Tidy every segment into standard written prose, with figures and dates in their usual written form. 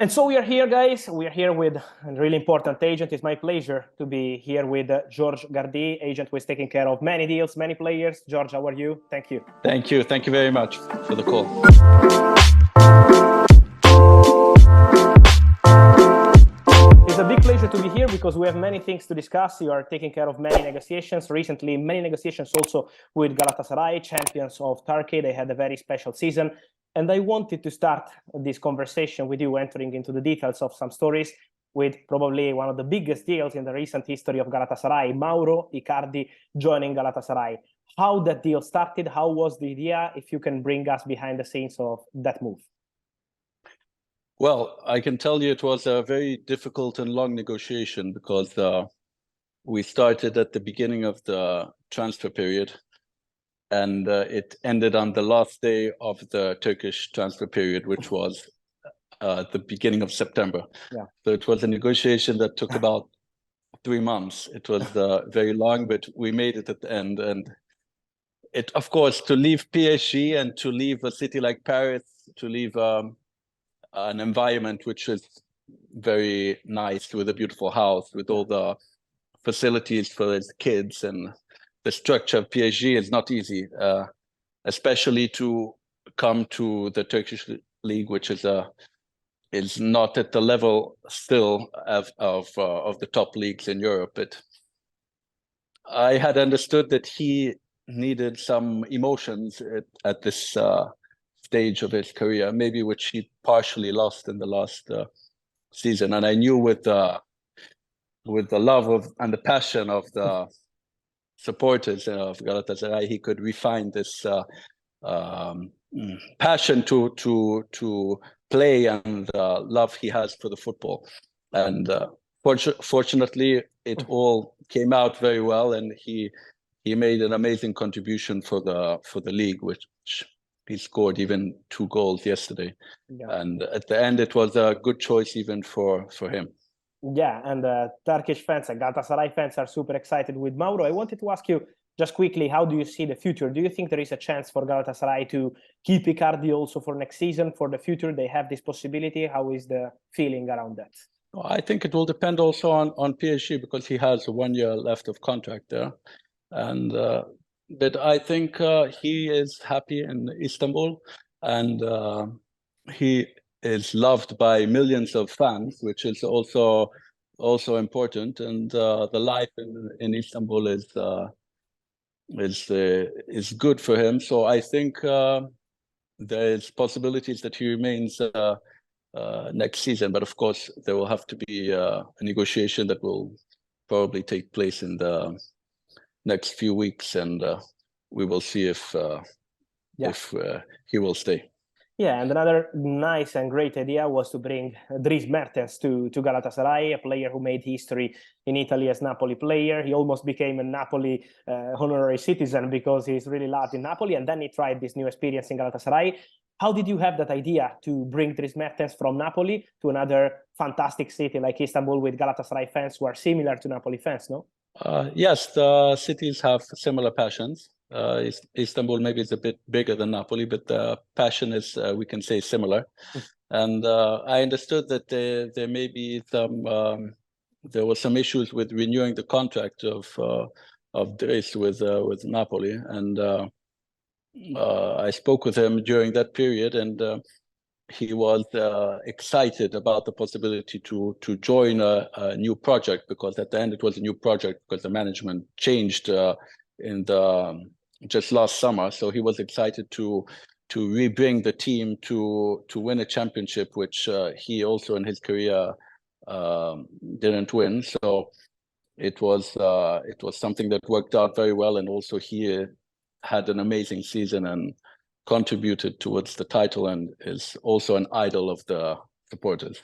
And so we are here, guys. We are here with a really important agent. It's my pleasure to be here with George Gardi, agent who is taking care of many deals, many players. George, how are you? Thank you. Thank you. Thank you very much for the call. It's a big pleasure to be here because we have many things to discuss. You are taking care of many negotiations. Recently, many negotiations also with Galatasaray, champions of Turkey. They had a very special season. And I wanted to start this conversation with you, entering into the details of some stories with probably one of the biggest deals in the recent history of Galatasaray, Mauro Icardi joining Galatasaray. How that deal started, how was the idea, if you can bring us behind the scenes of that move. Well, I can tell you it was a very difficult and long negotiation because we started at the beginning of the transfer period. And it ended on the last day of the Turkish transfer period, which was the beginning of September. Yeah. So it was a negotiation that took about 3 months. It was very long, but we made it at the end. And it, of course, to leave PSG and to leave a city like Paris, to leave an environment which is very nice, with a beautiful house, with all the facilities for its kids, and the structure of PSG is not easy, especially to come to the Turkish league, which is not at the level still of the top leagues in Europe. But I had understood that he needed some emotions at this stage of his career, maybe which he partially lost in the last season. And I knew with the love of and the passion of the supporters of Galatasaray, he could refine this passion to play and love he has for the football. And fortunately, it all came out very well, and he made an amazing contribution for the league, which he scored even 2 goals yesterday. Yeah. And at the end, it was a good choice even for him. Yeah, and Turkish fans and Galatasaray fans are super excited with Mauro. I wanted to ask you just quickly, how do you see the future? Do you think there is a chance for Galatasaray to keep Icardi also for next season, for the future? They have this possibility. How is the feeling around that? I think it will depend also on PSG, because he has 1 year left of contract there. And but I think he is happy in Istanbul, and he is loved by millions of fans, which is also important. And the life in Istanbul is good for him. So I think there's possibilities that he remains next season. But of course, there will have to be a negotiation that will probably take place in the next few weeks, and we will see if he will stay. Yeah, and another nice and great idea was to bring Dries Mertens to Galatasaray, a player who made history in Italy as Napoli player. He almost became a Napoli honorary citizen because he's really loved in Napoli, and then he tried this new experience in Galatasaray. How did you have that idea to bring Dries Mertens from Napoli to another fantastic city like Istanbul with Galatasaray fans who are similar to Napoli fans, no? Yes, the cities have similar passions. Istanbul maybe is a bit bigger than Napoli, but the passion is, we can say, similar. And I understood that there may be there were some issues with renewing the contract of Dries with Napoli, and I spoke with him during that period, and he was excited about the possibility to join a new project, because at the end it was a new project because the management changed just last summer. So he was excited to rebring the team to win a championship, which he also in his career didn't win. So it was something that worked out very well, and also he had an amazing season and contributed towards the title, and is also an idol of the supporters.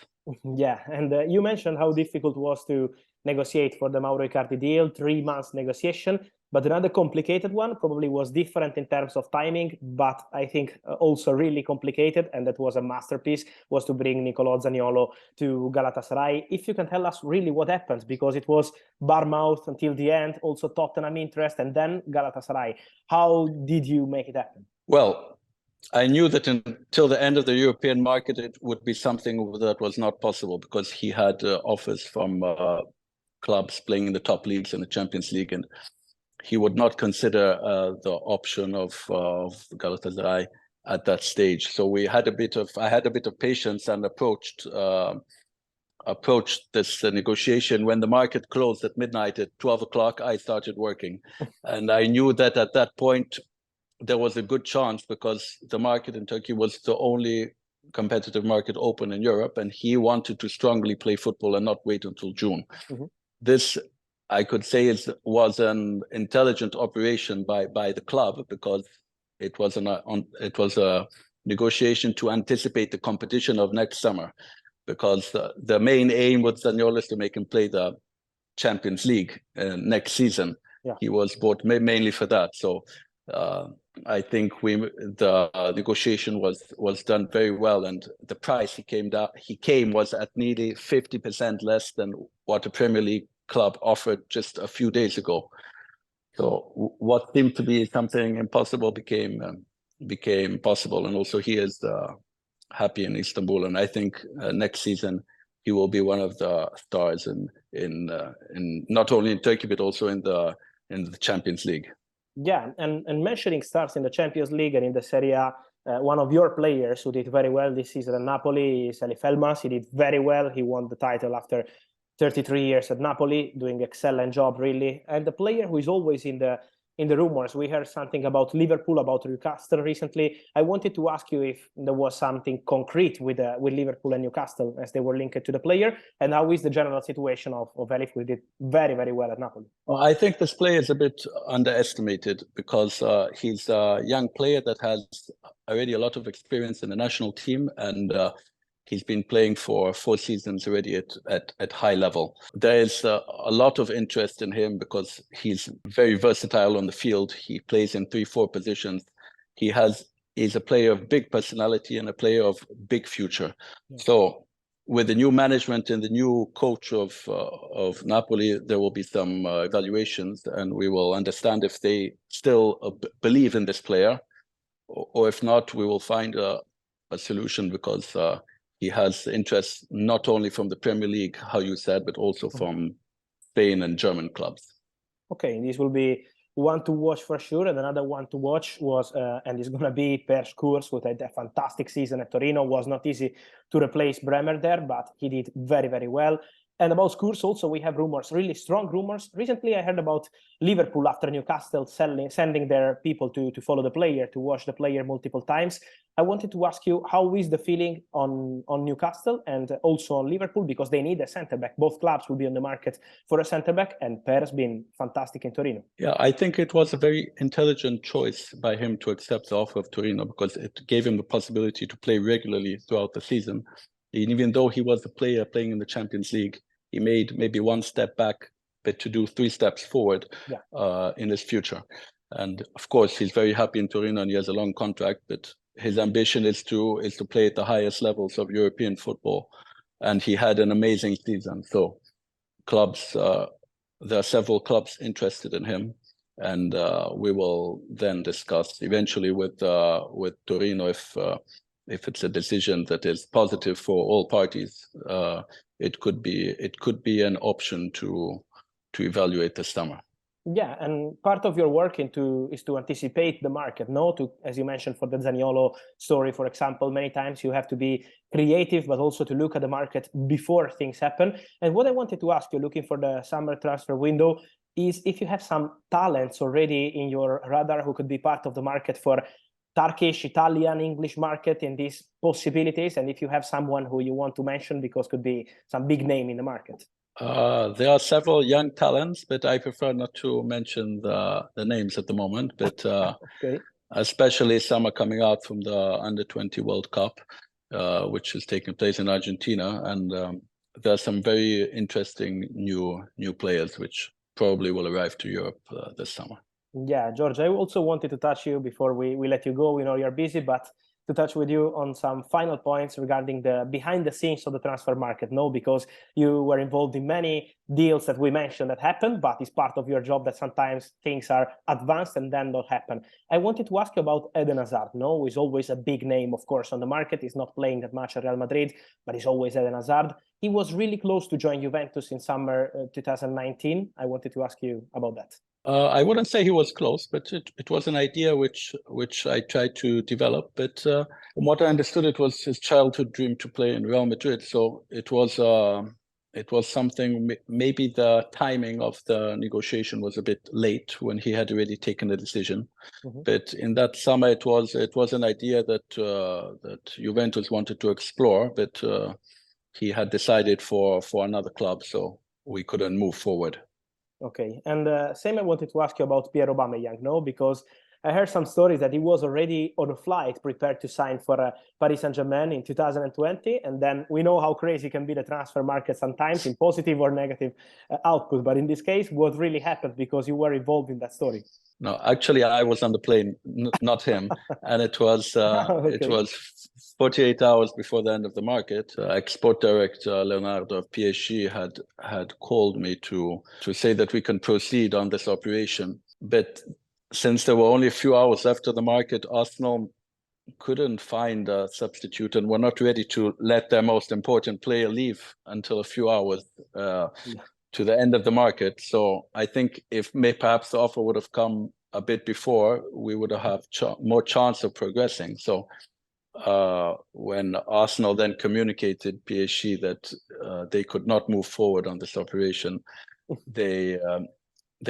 Yeah, and you mentioned how difficult it was to negotiate for the Mauro Icardi deal, 3 months negotiation. But another complicated one probably was different in terms of timing, but I think also really complicated, and that was a masterpiece, was to bring Niccolò Zaniolo to Galatasaray. If you can tell us really what happened, because it was Bournemouth until the end, also Tottenham interest, and then Galatasaray. How did you make it happen? Well, I knew that until the end of the European market, it would be something that was not possible because he had offers from clubs playing in the top leagues in the Champions League, and he would not consider the option of Galatasaray at that stage. So I had a bit of patience and approached this negotiation. When the market closed at midnight at 12 o'clock, I started working. And I knew that at that point, there was a good chance because the market in Turkey was the only competitive market open in Europe, and he wanted to strongly play football and not wait until June. Mm-hmm. This, I could say, was an intelligent operation by the club because it was a negotiation to anticipate the competition of next summer, because the main aim with Zaniolo is to make him play the Champions League next season. Yeah. He was bought mainly for that. So I think the negotiation was done very well, and the price he came was at nearly 50% less than what a Premier League club offered just a few days ago. So what seemed to be something impossible became possible, and also he is happy in Istanbul, and I think next season he will be one of the stars in not only in Turkey but also in the Champions League. Yeah, and mentioning stars in the Champions League and in the Serie A, one of your players who did very well this season at Napoli is Elmas. He did very well. He won the title after 33 years at Napoli, doing an excellent job, really. And the player who is always in the rumors, we heard something about Liverpool, about Newcastle recently. I wanted to ask you if there was something concrete with Liverpool and Newcastle as they were linked to the player, and how is the general situation of Elif, who did very, very well at Napoli? Well, I think this player is a bit underestimated because he's a young player that has already a lot of experience in the national team, and he's been playing for 4 seasons already at high level. There is a lot of interest in him because he's very versatile on the field. He plays in 3-4 positions. He's a player of big personality and a player of big future. Yeah. So with the new management and the new coach of Napoli, there will be some evaluations, and we will understand if they still believe in this player, or if not, we will find a solution because he has interest not only from the Premier League, how you said, but also from Spain and German clubs. Okay, this will be one to watch for sure. And another one to watch was, and it's going to be Per Schuurs, who had a fantastic season at Torino. It was not easy to replace Bremer there, but he did very, very well. And about Schuurs also, we have rumors, really strong rumors. Recently, I heard about Liverpool after Newcastle sending their people to follow the player, to watch the player multiple times. I wanted to ask you, how is the feeling on Newcastle and also on Liverpool, because they need a centre-back. Both clubs will be on the market for a centre-back, and Per has been fantastic in Torino. Yeah, I think it was a very intelligent choice by him to accept the offer of Torino because it gave him the possibility to play regularly throughout the season. And even though he was a player playing in the Champions League, he made maybe 1 step back, but to do 3 steps forward in his future. And of course, he's very happy in Torino and he has a long contract, but his ambition is to play at the highest levels of European football. And he had an amazing season. So there are several clubs interested in him. And we will then discuss eventually with Torino if it's a decision that is positive for all parties. It could be an option to evaluate this summer. Yeah, and part of your work is to anticipate the market, as you mentioned for the Zaniolo story, for example, many times you have to be creative, but also to look at the market before things happen. And what I wanted to ask you, looking for the summer transfer window, is if you have some talents already in your radar who could be part of the market for Turkish, Italian, English market in these possibilities, and if you have someone who you want to mention because could be some big name in the market. There are several young talents, but I prefer not to mention the names at the moment. But okay. Especially some are coming out from the Under-20 World Cup, which is taking place in Argentina, and there are some very interesting new players which probably will arrive to Europe this summer. Yeah, George, I also wanted to touch you before we let you go. We know you're busy, but to touch with you on some final points regarding the behind the scenes of the transfer market, no? Because you were involved in many deals that we mentioned that happened, but it's part of your job that sometimes things are advanced and then don't happen. I wanted to ask you about Eden Hazard, no? Who is always a big name, of course, on the market. He's not playing that much at Real Madrid, but he's always Eden Hazard. He was really close to join Juventus in summer 2019. I wanted to ask you about that. I wouldn't say he was close, but it was an idea which I tried to develop. But from what I understood, it was his childhood dream to play in Real Madrid. So it was something. Maybe the timing of the negotiation was a bit late when he had already taken the decision. Mm-hmm. But in that summer, it was an idea that that Juventus wanted to explore, but he had decided for another club, so we couldn't move forward. Okay, and same I wanted to ask you about Pierre Aubameyang, no? Because I heard some stories that he was already on a flight prepared to sign for Paris Saint-Germain in 2020, and then we know how crazy can be the transfer market sometimes in positive or negative output. But in this case, what really happened, because you were involved in that story? No, actually, I was on the plane, not him, and it was okay. It was 48 hours before the end of the market. Export director Leonardo of PSG had called me to say that we can proceed on this operation, but since there were only a few hours after the market, Arsenal couldn't find a substitute and were not ready to let their most important player leave until a few hours to the end of the market. So I think if perhaps the offer would have come a bit before, we would have more chance of progressing. So when Arsenal then communicated PSG that they could not move forward on this operation, they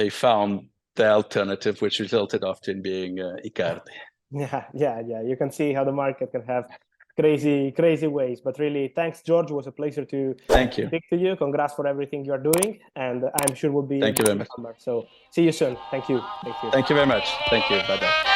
found the alternative, which resulted often being Icardi. Yeah. You can see how the market can have crazy ways. But really, thanks, George. It was a pleasure to speak to you. Congrats for everything you're doing, and I'm sure we'll be Thank you very much. So see you soon. Thank you. Thank you very much. Thank you. Bye-bye.